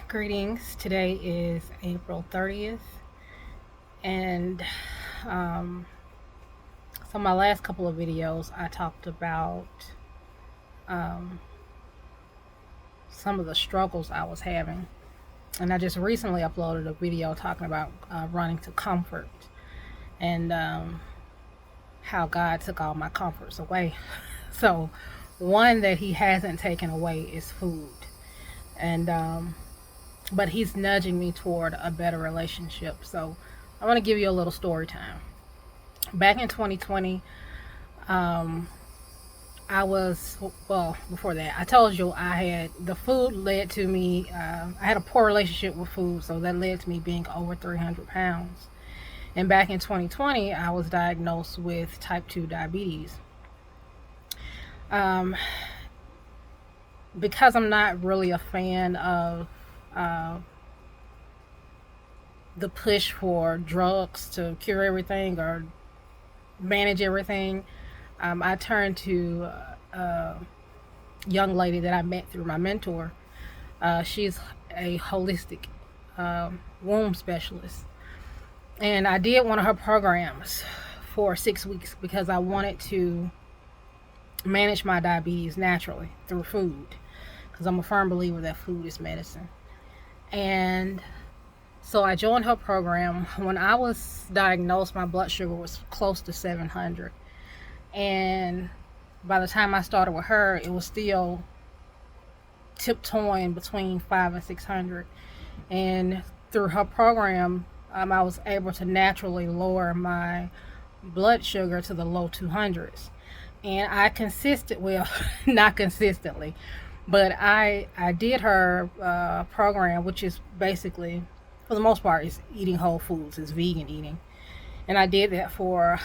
Greetings. Today is April 30th, and um, so my last couple of videos I talked about um, some of the struggles I was having, and I just recently uploaded a video talking about running to comfort and how God took all my comforts away. So, one that He hasn't taken away is food, and but He's nudging me toward a better relationship. So, I want to give you a little story time. Back in 2020, um, I was, well, before that, I told you I had, the food led to me, I had a poor relationship with food, so that led to me being over 300 pounds. And back in 2020, I was diagnosed with type 2 diabetes. Um, because I'm not really a fan of uh, the push for drugs to cure everything or manage everything, I turned to a young lady that I met through my mentor. She's a holistic womb specialist. And I did one of her programs for 6 weeks because I wanted to manage my diabetes naturally through food, because I'm a firm believer that food is medicine. And so I joined her program. When I was diagnosed, my blood sugar was close to 700. And by the time I started with her, it was still tiptoeing between 5 and 600. And through her program, I was able to naturally lower my blood sugar to the low 200s. And I consistent, well, not consistently, but I did her program, which is basically, for the most part, is eating whole foods, is vegan eating. And I did that for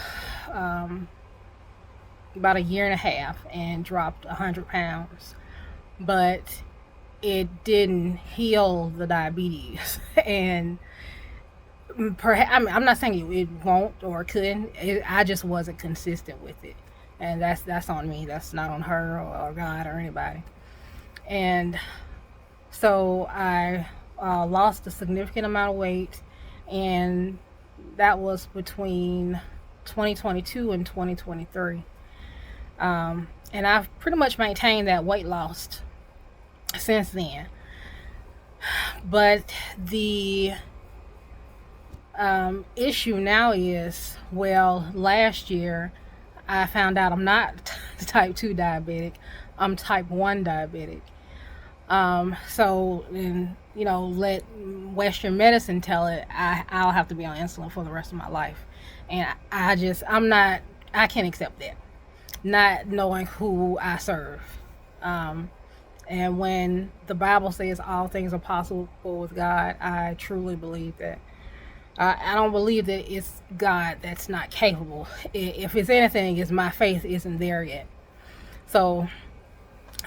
um, about a year and a half and dropped 100 pounds. But it didn't heal the diabetes. And perhaps, I'm not saying it won't or couldn't. I just wasn't consistent with it, and that's on me. That's not on her or God or anybody. And so I lost a significant amount of weight, and that was between 2022 and 2023. And I've pretty much maintained that weight loss since then. But the issue now is, well, last year I found out I'm not type 2 diabetic, I'm type 1 diabetic. So, and let Western medicine tell it, I'll have to be on insulin for the rest of my life. And I'm not, I can't accept that, not knowing who I serve. Um, and when the Bible says all things are possible with God, I truly believe that. I don't believe that it's God that's not capable. If it's anything, it's my faith isn't there yet. So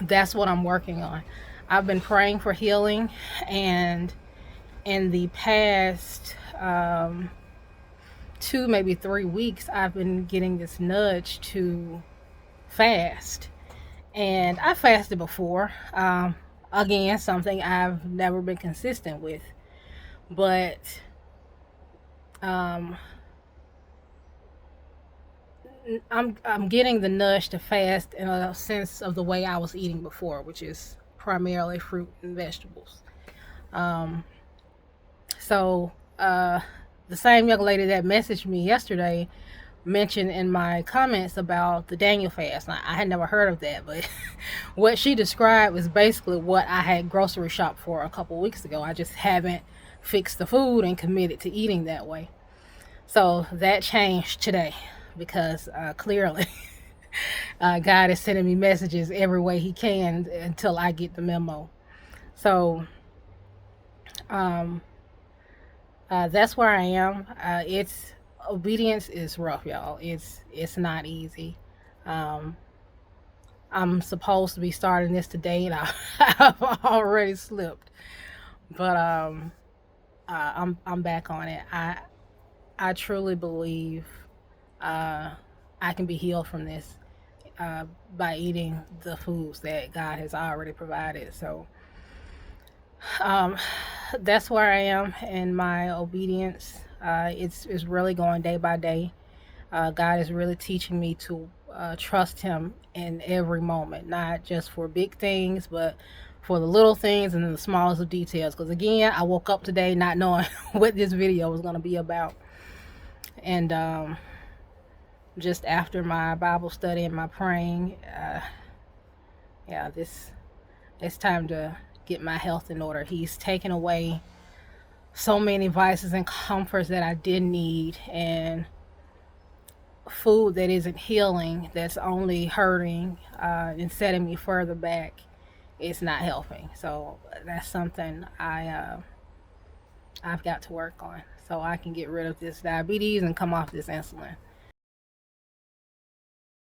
that's what I'm working on. I've been praying for healing, and in the past 2, maybe 3 weeks, I've been getting this nudge to fast. And I fasted before. Again, something I've never been consistent with. But um, I'm getting the nudge to fast in a sense of the way I was eating before, which is primarily fruit and vegetables. Um, so the same young lady that messaged me yesterday mentioned in my comments about the Daniel fast. Now, I had never heard of that, but what she described was basically what I had grocery shopped for a couple weeks ago. I just haven't fixed the food and committed to eating that way. So that changed today because clearly God is sending me messages every way He can until I get the memo. So um, that's where I am. It's obedience is rough, y'all. It's not easy. Um, I'm supposed to be starting this today, and I've already slipped. But I'm back on it. I truly believe uh, I can be healed from this by eating the foods that God has already provided. So Um, that's where I am in my obedience. It's really going day by day. God is really teaching me to trust Him in every moment, not just for big things, but for the little things and the smallest of details. Because again, I woke up today not knowing what this video was going to be about, and just after my Bible study and my praying, yeah, this it's time to get my health in order. He's taken away so many vices and comforts that I didn't need, and food that isn't healing, that's only hurting and setting me further back. It's not helping. So that's something I've got to work on, so I can get rid of this diabetes and come off this insulin.